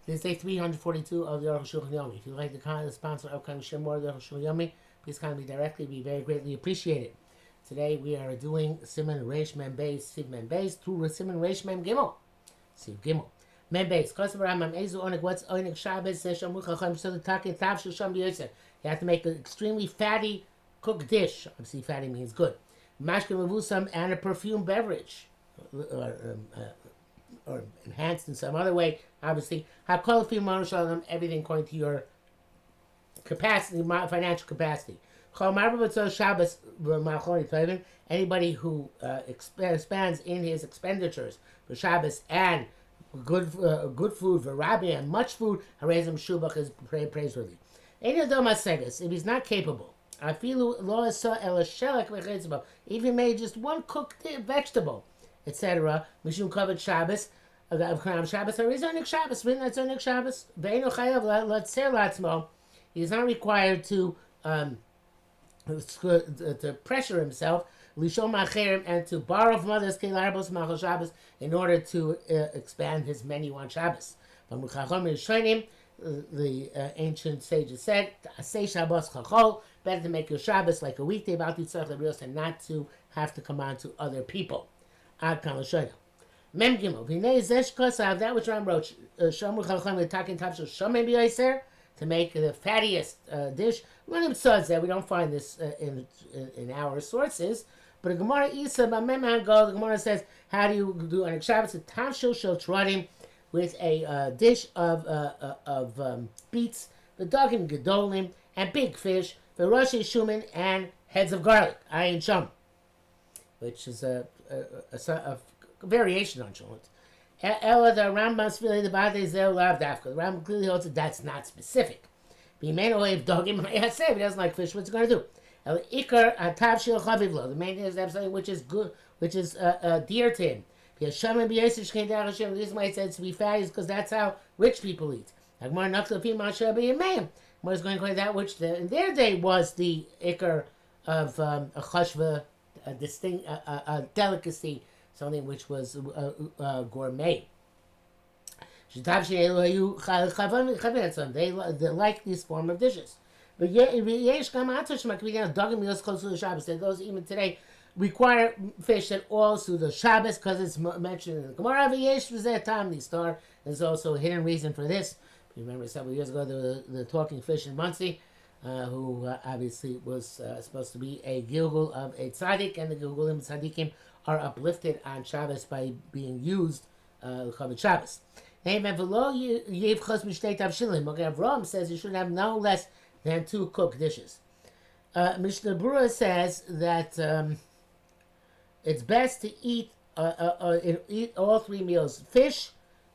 This is day 342 of the Arukh HaShulchan OC. If you'd like to kind of sponsor or share more of the Arukh HaShulchan OC, please contact me directly. It'd be very greatly appreciated. Today we are doing Siman Reish Mem Beis, Siv Mem Beis, through Siman Reish Mem Gimel. Siv Gimel. Mem Beis. Kosav Ramam Ezu Onik. What's Onik Shabbos? Shamru Chacham Shadu Takin Tav Shisham B'Yosef. You have to make an extremely fatty cooked dish. Obviously, fatty means good. Mashkin Mavusam and a perfumed beverage, or enhanced in some other way. Obviously, everything according to your capacity, financial capacity. Anybody who expands in his expenditures for Shabbos and good food for Rabbi and much food, Harazim Shubach is praiseworthy. If he's not capable, even made just one cooked vegetable, etc. Mishum covered Shabbos. He's not required to pressure himself and to borrow from others in order to expand his menu on Shabbos. The ancient sages said, better to make your Shabbos like a weekday and not to have to come on to other people. Ad Kan L'Shoyna. Mem Gimel. V'nei Zesh Kosav, that which Ram wrote, Shomru Chalchom L'Takin Tapshel Shomem B'Yoser, to make the fattiest dish. Many says that we don't find this in our sources, but the Gemara Isa B'Mem Hango, the Gemara says, how do you do on a Shabbos? A Tapshel Shel Trodim, with a dish of beets, the dogim gedolim, and big fish, the roshi shumin, and heads of garlic, ayin shum, which is a variation on shulent. Ella the Rambam's feeling the bade zel lav dafka. The Rambam clearly holds that that's not specific. B'imeno dogim hayaseh. He doesn't like fish. What's he going to do? El ikar atav shel chavivlo. The main thing is to have something which is good, which is dear to him. The reason why he said to be fatty is because that's how rich people eat. More is going to call that which in their day was the ikar of a chashva, a distinct, a delicacy, something which was gourmet. They like this form of dishes. But those even today require fish that also the Shabbos, because it's mentioned in the Gemara. There's also a hidden reason for this. You remember several years ago the talking fish in Muncie, who obviously was supposed to be a gilgul of a tzaddik, and the gilgulim tzaddikim are uplifted on Shabbos by being used l'chavod Shabbos. Avraham says you should have no less than 2 cooked dishes. Mishnah Berurah says that it's best to eat all 3 meals. Fish,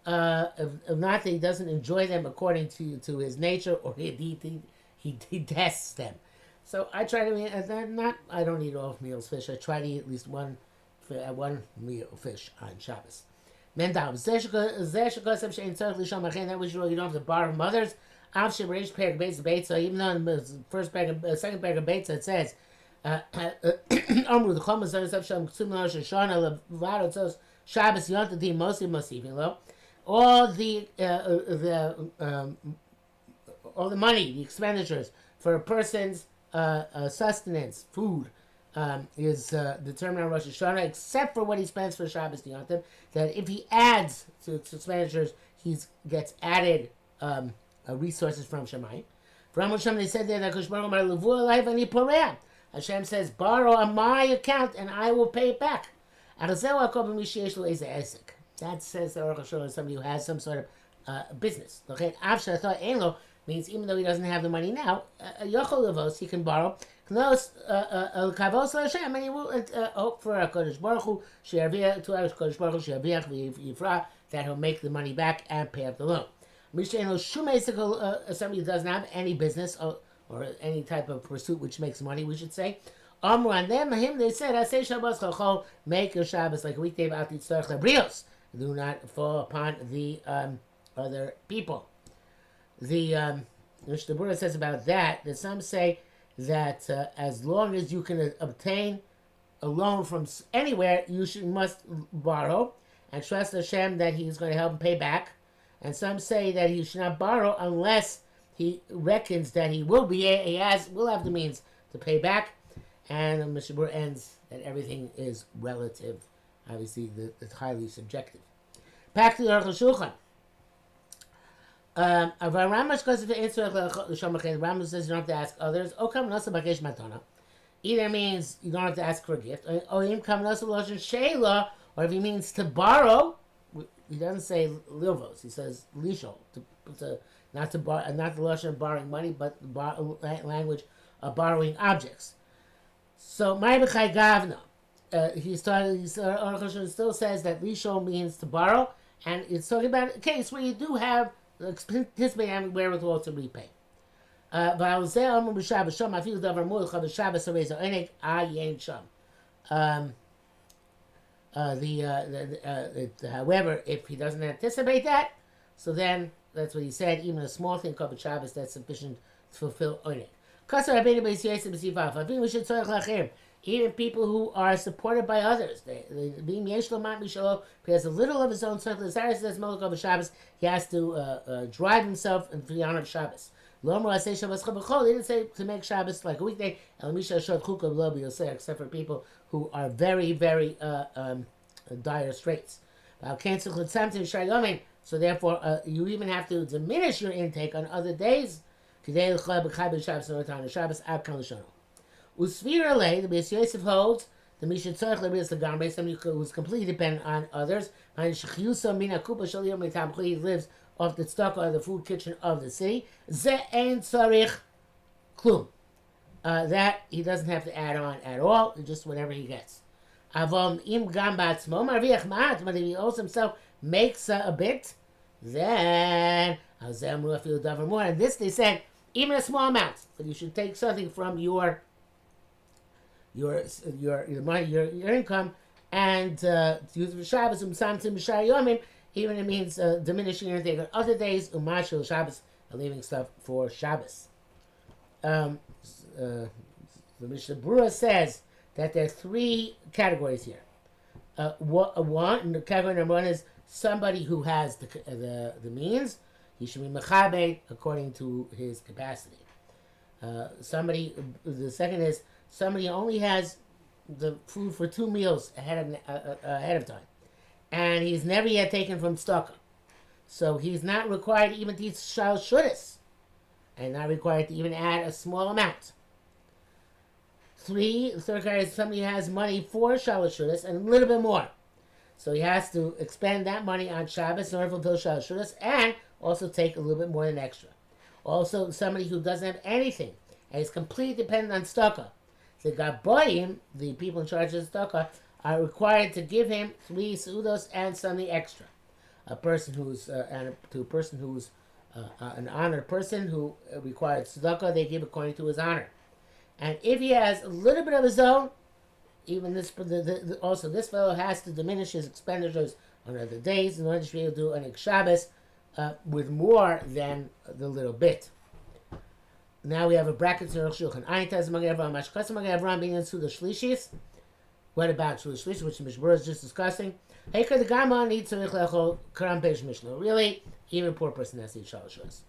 if not, he doesn't enjoy them according to his nature, or he detests them. So I try to eat, I don't eat all meals fish. I try to eat at least one meal fish on Shabbos. Mendam, that was you don't have to borrow from others. So even though in the second paragraph of Beitza it says, all the money, the expenditures for a person's sustenance, food, is determined on Rosh Hashanah, except for what he spends for Shabbos Yontif. That if he adds to expenditures, he gets added resources from Shammai. From Hashem, they said there that Hashem says, borrow on my account and I will pay it back. That says the Arukh HaShulchan is somebody who has some sort of business. Means even though he doesn't have the money now, he can borrow. And he will hope for a Kodesh Baruch Hu, that he'll make the money back and pay up the loan. Somebody who doesn't have any business or any type of pursuit which makes money, we should say. On them, they said, make your Shabbos like a weekday about the do not fall upon the other people. The Mishnah Berurah says about that some say that as long as you can obtain a loan from anywhere, you must borrow and trust Hashem that He is going to help and pay back. And some say that he should not borrow unless he reckons that he will have the means to pay back. And the Mishnah ends that everything is relative. Obviously, it's highly subjective. Back to the Arukh HaShulchan. Rambam says you don't have to ask others. Either means you don't have to ask for a gift, or if he means to borrow, he doesn't say lilvos. He says lishol, not to borrow, not the lashon of borrowing money, but the language of borrowing objects. So Ma'ibachai Gavna, Arukh HaShulchan still says that lishol means to borrow, and it's talking about a case where you do have participate having wherewithal to repay. The however, if he doesn't anticipate that, so then that's what he said. Even a small thing called Shabbos, that's sufficient to fulfill onik. Even people who are supported by others, being yeshlo he has a little of his own circle. He has to drive himself in the honor of Shabbos. He didn't say to make Shabbos like a weekday, except for people who are very, very dire straits. So therefore, you even have to diminish your intake on other days. Usvirale, the Beis Yosef holds the Mishnah Tzarech Lebis Lagamre, somebody who's completely dependent on others. He lives off the stock or the food kitchen of the city. Ze ein tzarich klum. That he doesn't have to add on at all, just whatever he gets. Avom im gam ba'atzmo marviach ma'at, but if he also himself makes a bit, then more. And this they said, even a small amount, but you should take something from your money, your income, and to use it for Shabbos, even it means diminishing anything on other days, umashil Shabbos, leaving stuff for Shabbos. The Mishnah Berurah says that there are three categories here. The category number one is somebody who has the means. He should be mechabed according to his capacity. The second is somebody only has the food for 2 meals ahead of time, and he's never yet taken from stock, so he's not required even to eat shal shudas, and not required to even add a small amount. The third category is somebody who has money for shal shudas and a little bit more, so he has to expend that money on Shabbos in order to fulfill shal shudas, and also take a little bit more than extra. Also, somebody who doesn't have anything and is completely dependent on tzedakah. The Gaboyim, the people in charge of tzedakah, are required to give him 3 seudos and something extra. A person who's an honored person who requires tzedakah, they give according to his honor. And if he has a little bit of his own, even this fellow has to diminish his expenditures on other days in order to be able to do an Shabbos with more than the little bit. Now we have a bracket in Arukh HaShulchan. What about Shlishis, which the Mishnah is just discussing? Really, even a poor person has to eat Shalashos.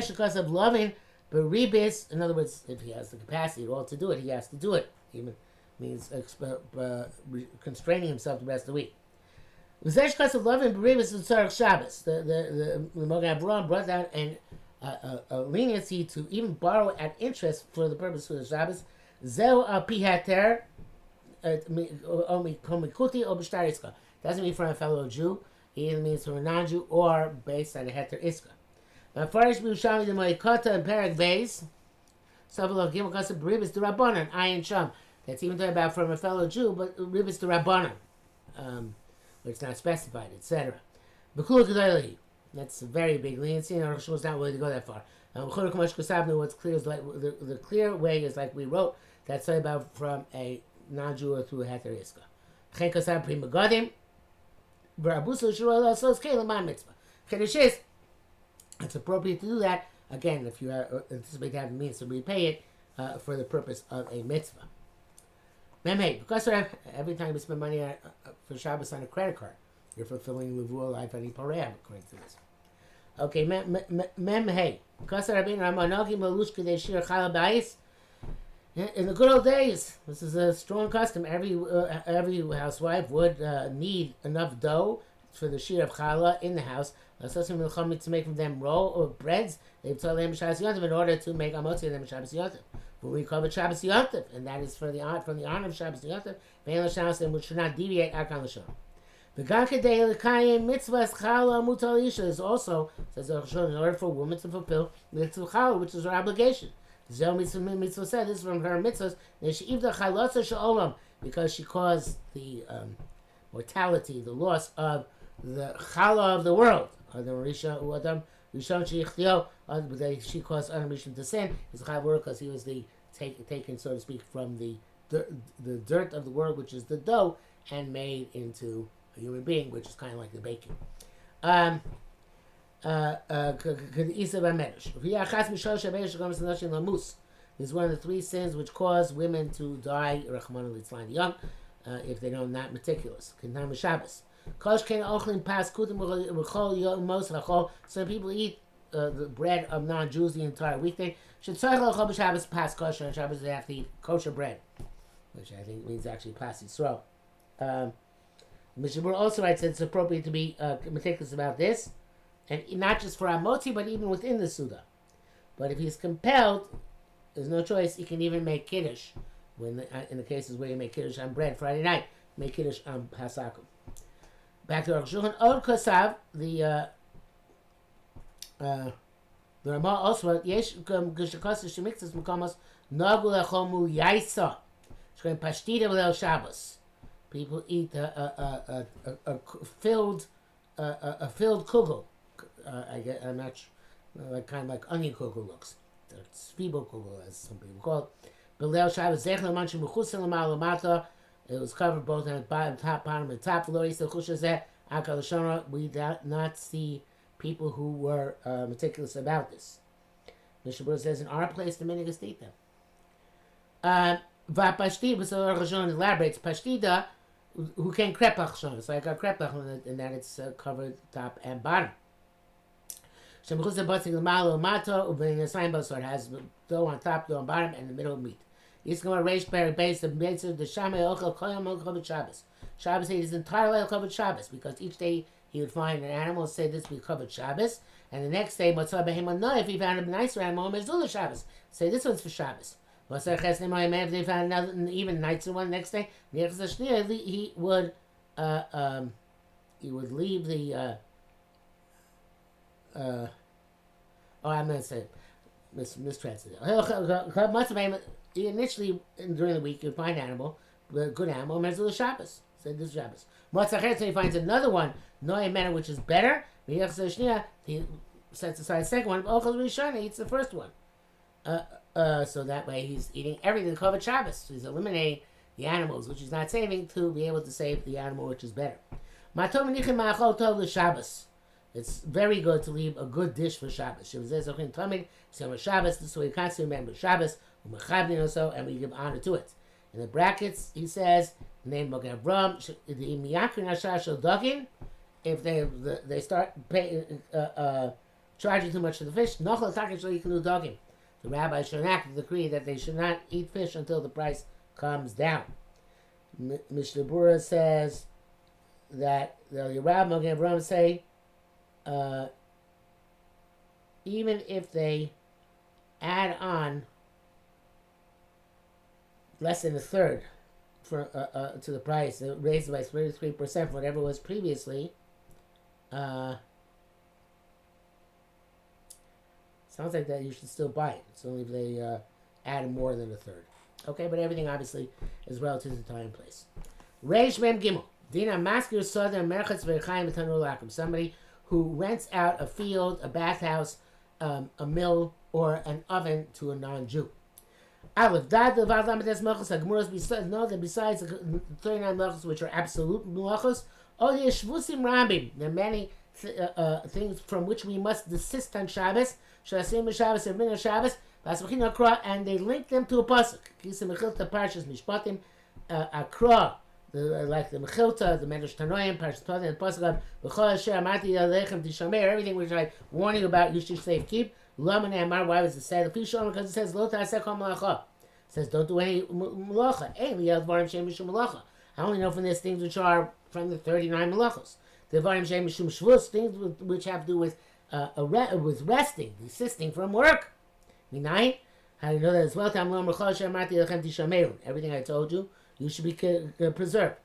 Because of loving beribis, in other words, if he has the capacity at all to do it, he has to do it. Even means constraining himself the rest of the week. Because of loving beribis and Tzarech Shabbos, the Magen Avraham brought down a leniency to even borrow at interest for the purpose of the Shabbos. Zeu al pi hater komikuti o b'shtar iska. Doesn't mean from a fellow Jew. It either means from a non-Jew or based on a heter iska. Farish b'Yushalmi the Moikota and Perek Beis. Savalo gimel kaseh beribis the Rabbanan ayin sham. That's even talking about from a fellow Jew, but beribis the Rabbanan. It's not specified, etc. That's a very big leniency, and Arukh HaShulchan was not willing to go that far. What's clear is like the clear way is like we wrote, that's about from a non-Jew or through a heter iska. It's appropriate to do that again if you anticipate having means to repay it for the purpose of a mitzvah. Because every time we spend money for Shabbos on a credit card, You're fulfilling Levuah life any Pareah, according to this. Okay, Mem Hey. Kasar Rabbeinu Ramanogi Malushka de Shir Chala Bais. In the good old days, this is a strong custom. Every housewife would need enough dough for the shear of challah in the house. To make from them roll or breads, they tell them Shabbos Yontif in order to make amotzi of them Shabbos Yontif. But we call it Shabbos Yontif, and that is from the honor of Shabbos Yontif. And which should not deviate Arkan Lashon. The Gankadei Lekayim Mitzvahs Challah Mutal Isha is also says in order for a woman to fulfill mitzvah challah, which is her obligation. Zel mitzvah said this is from her mitzvahs. Because she caused the mortality, the loss of the challah of the world. She caused Adam Rishon to sin. It's chayv because he was taken, so to speak, from the dirt of the world, which is the dough, and made into a human being, which is kind of like the baking. This is one of the three sins which cause women to die young if they don't not meticulous. Some people eat the bread of non-Jews the entire weekday. Shabbos they have to eat kosher bread, which I think means actually past Yisrael. Mishabur also writes that it's appropriate to be meticulous about this, and not just for Amotzi, but even within the Suda. But if he's compelled, there's no choice. He can even make Kiddush, when in the cases where you make Kiddush on bread Friday night, make Kiddush on Pasakum. Back to Arukh HaShulchan Od Kosav, the Ramah also Yesh Geshakos Shemiktzas Mukamos Nagu Lechomu Yaisa. Shkoim Pashtida V'Lel Shabbos. People eat a filled kugel. I'm not sure, kind of like onion kugel looks. It's Fibo kugel, as some people call it. B'Leil Shabbos Zechel Manshim Mechusin L'Mal L'Mata. It was covered both on the bottom, bottom, and top. We did not see people who were meticulous about this. Mishnah Berurah says, in our place, the minhag is to eat them. V'Pashtida, so Arukh HaShulchan elaborates, Pashtida, who can krepach shon. It's like a krepach, in that it's covered top and bottom. Shemchus Batzing L'Mal L'Mato, U'Bein Yasayim, so it has dough on top, dough on bottom, and the middle of meat. Yisgama Reish Peri Beis the Beis the Shamay Ochel Koyam Ochel Shabbos. Shabbos is entirely covered Shabbos because each day he would find an animal and say this will be covered Shabbos, and the next day Motzah Behemah if he found a nicer animal Mezuzah Shabbos, say this one's for Shabbos. Motzah Ches Nemay if they found another even nicer one the next day, he would leave the I'm going to say mistranslated. Initially, during the week, you'd find an animal, a good animal, Mezuzah Shabbos. Say this Shabbos. Motzah Ches, he finds another one, Noy Mena, which is better. He sets aside the second one. Ochel Rishon, he eats the first one. So that way he's eating everything covered Shabbos. So he's eliminating the animals, which he's not saving, to be able to save the animal which is better. It's very good to leave a good dish for Shabbos. This way you constantly remember Shabbos, and we give honor to it. In the brackets, he says, name if they start charging too much for the fish, the rabbi should enact the decree that they should not eat fish until the price comes down. Mishnah Berurah says that the rabbi Magen Avraham say, even if they add on less than a third for to the price, raised it by 33% whatever it was previously. Sounds like that you should still buy it. It's only if they add more than a third. Okay, but everything obviously is relative to time and place. Reish Mem Gimel. Dina Maskir Soda Merchatz V'Chaim Tanur Lakum. Somebody who rents out a field, a bathhouse, a mill, or an oven to a non-Jew. Aleph, Dad, the Vad Lamedes Melchus, Agmuras, know that besides the 39 Melchus, which are absolute Melchus, all the Shvusim Rambim, there are many things from which we must desist on Shabbos, Shasim Shabbos, and Min Shabbos, and they link them to a pasuk. Kisa Mechilta Parshas Mishpatim, Akra, like the Mechilta, the Medrash Tanoim, Parashat Tanoim, and the Pasuk of V'chol Asher Amati Alechem Tishamer, everything which I warn you about, you should save keep. Lama Ne'amar, why was it said? Because it says Lo Ta'aseh Kol Malacha. It says don't do any malacha. Ein liyad dvarim shem mishum malacha. I only know from these things which are from the 39 malachos. The dvarim shem mishum shvus, things which have to do with resting, desisting from work. Minayin. How do you know that as well? Everything I told you, you should be preserved.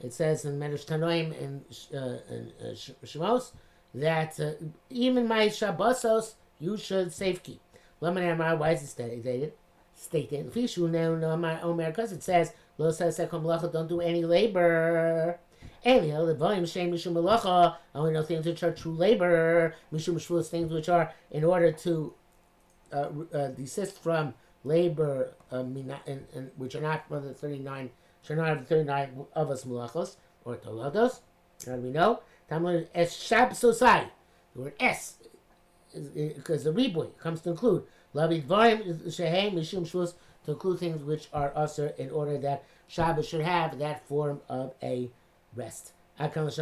It says in Medrash Tanoim and Shemos that even my Shabbosos you should safekeep. Why is it stated? Because it says, don't do any labor. Anyhow, the volume shame mishum malacha. I only know things which are true labor. Mishum shvus, things which are in order to desist from labor, which are not one of the 39. Which are not the 39 of us malachos or tolados. How do we know? Tamar es shab sosai. The word es, because the riboy comes to include lavid volume shehem mishum shvus, to include things which are usher in order that Shabbos should have that form of a rest. It says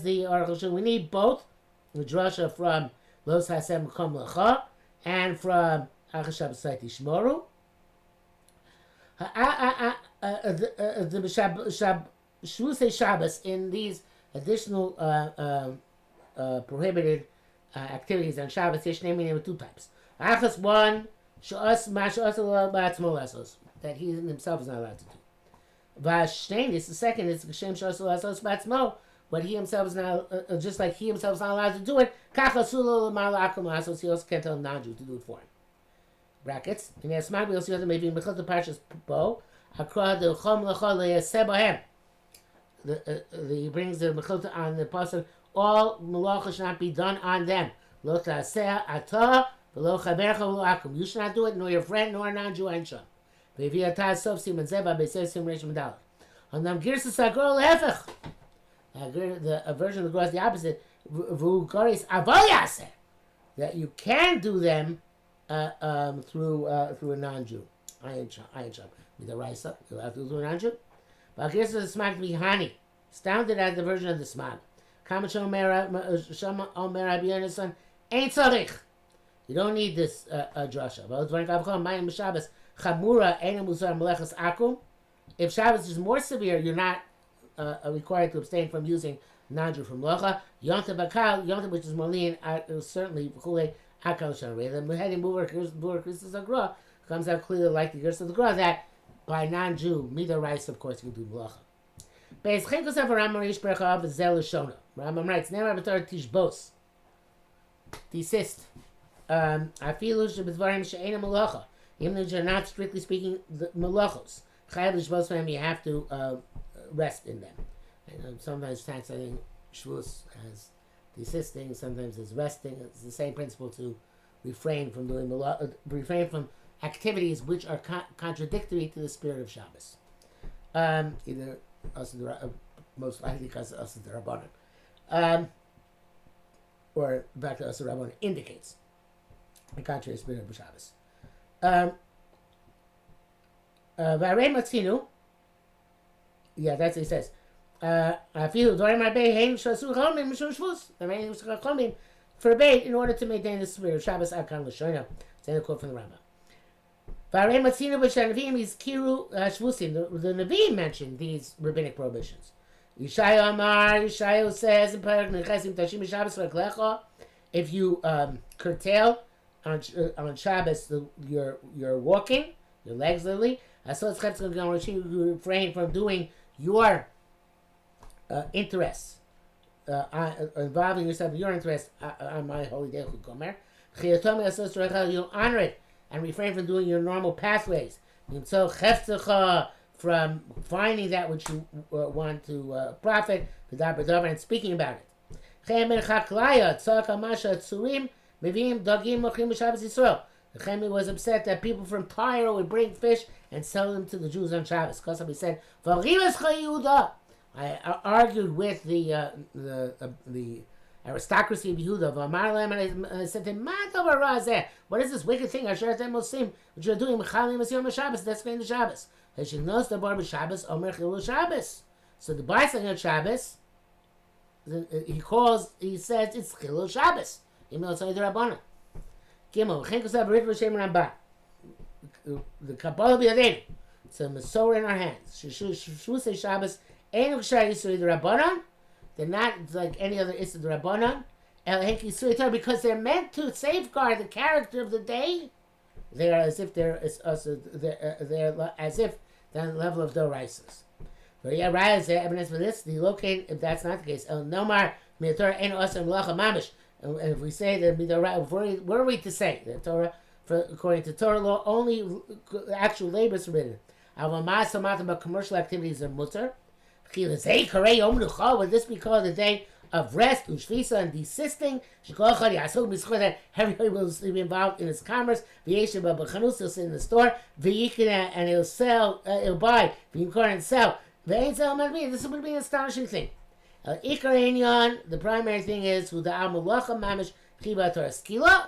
the Arukh HaShulchan, we need both the drasha from Los Hasem Kom Lecha and from Achashab Saiti Shmoru. The Shvusei Shabbos in these additional prohibited activities on Shabbos, naming them two types. Achas one, that he himself is not allowed to do. Vashnenis, the second is Hashem Shasul Asos Batzmo, but he himself is not, just like he himself is not allowed to do it. Kachasulo Malakum Asos, he also can't tell a non-Jew to do it for him. Brackets. And as Smag, we also have maybe Mechot the Parshas Bo, Akra the Chom Lechol Sebohem. He brings the Mechot on the pasuk. All malacha should not be done on them. Lo Taseh Atah V'lo Chabercha V'lo Akum. You should not do it, nor your friend, nor a non-Jew Ansha. On them Girsas Agor Lefech. The version of the Gra is the opposite. That you can do them through a non-Jew. Ayin Sham. With the Raisa, you'll have to do through a non-Jew. But Girsas is Smag Vihani. Standard as the version of the Smag. Kamachon Shama Omer Rabbi Yonasan Ain't Tzarich. You don't need this drasha. If Shabbos is more severe, you're not required to abstain from using non-Jew from Locha. Yontav Akal, Yontav, which is Molin, certainly Chule Akal Shanrei. The Mehedi Bur Christus Agra comes out clearly like the Gersa of the Gra that by non-Jew, Mida Rice, of course, you do Locha. Beis Chenkos Av Rambam Reish Bercha Av Zel Shona. Rambam writes, Never Abatar Tishbos. Desist. Afilu Shebizvarim She'ena Malacha. Even though you're not strictly speaking the malachos, you have to rest in them. And sometimes translating shvus as desisting, sometimes as resting. It's the same principle to refrain from doing refrain from activities which are contradictory to the spirit of Shabbos. Either most likely because of the Rabbanan, or in fact, the Rabbanan indicates the contrary spirit of Shabbos. Varei Matzinu, yeah, that's what he says. I feel during my bay, Hein Shasu Chomim Mishum Shvus. The rain Chomim forbade in order to maintain the spirit of Shabbos. Akan L'Shoina. It's a quote from the Rambam. Varei Matzinu b'Shanavim is Kiru Shvusim. The Nevi'im mentioned these rabbinic prohibitions. Yeshayahu Amar. Yeshayahu says in Parak Nechesim Tashim Shabbos V'Klecha. If you curtail on Shabbos your walking, your legs literally, you refrain from doing your interests, involving yourself in your interests on my holy day. You'll honor it and refrain from doing your normal pathways. From finding that which you want to profit, and speaking about it. The Chemi was upset that people from Tyre would bring fish and sell them to the Jews on Shabbos. Because he said, I argued with the aristocracy of Yehuda. And I said to him, what is this wicked thing? Asher atem osim, which you're doing, mechalim es yom Shabbos, that's going to Shabbos. Hashignos the bar b'Shabbos, omer chilul Shabbos. So the bystander of Shabbos, he says it's chilul Shabbos, even though it's only the Rabbanan. Gimel, v'chen kosav b'rit v'shem Rambam. The Kabbalah b'yadeinu. It's a Masorah in our hands. Shvusei Shabbos, ein ukshar yisuri the Rabbanan. They're not like any other Issa the Rabbanan. Because they're meant to safeguard the character of the day. They're as if they're as if they're on the level of Doraisas. But yeah, right, is there evidence for this? The locate, if that's not the case, Nomar Miyatorah Ein Osam Melacha Mamish. And if we say that what are we to say? The Torah, according to Torah law, only actual labor is forbidden. But commercial activities are mutter. Would this be called the day of rest, ushvisa, and desisting? Everybody will be involved in his commerce. He'll sit in the store, and he'll sell, he'll buy, and sell. This would be an astonishing thing. The primary thing is who the Amulacha Mamish Chiba Torah Skila.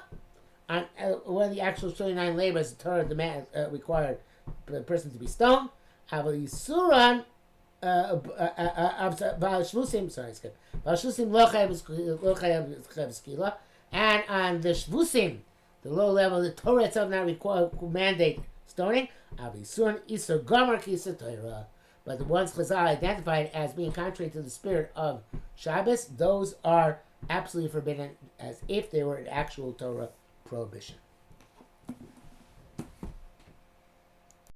On one of the actual 39 labors, the Torah demand required the person to be stoned. Aval Yisuran Shvusim, sorry, skip. Shvusim Lochayev Skila. And on the Shvusim, the low level, the Torah itself not require mandate stoning. Aval Yisuran Isur Gomer Kisa Torah. But the ones Chazal identified as being contrary to the spirit of Shabbos, those are absolutely forbidden as if they were an actual Torah prohibition.